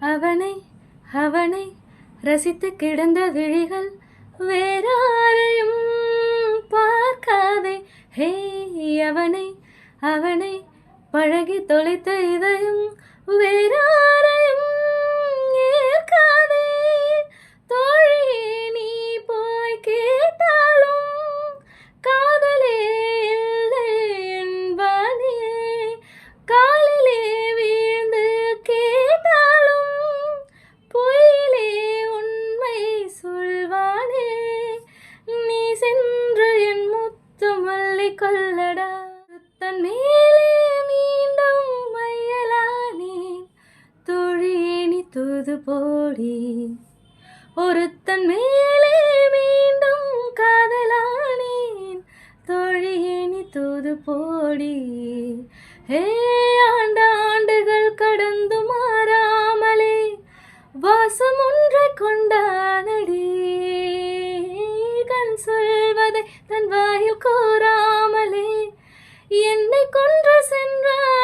அவனை அவனை ரசித்து கிடந்த விழிகள் வேறாரையும் பார்க்காதே. ஹே, அவனை அவனை பழகி தொலைத்த இதயம் வேறாரையும் ஏற்காதே. தோழியே நீ போய் கேட்டாலும் காதலே இல்லை என்பானே. காலிலே வீழ்ந்து கேட்டாலும் பொய்யிலே உண்மை சொல்வானே. நீ சென்று என் முத்து மல்லி கொள்ளடா. தன் மேலே மீண்டும் மையலானேன் தோழியே நீ தூது போடி. ஒருத்தன் மேலே மீண்டும் காதலானேன் தோழியே நீ தூது போடி. ஹே, ஆண்டாண்டுகள் கடந்து மாறாமலே வாசம் ஒன்றை கொண்டானடி. கண் சொல்வதை தன் வாயில் கூறாமலே என்னை கொன்று சென்றார்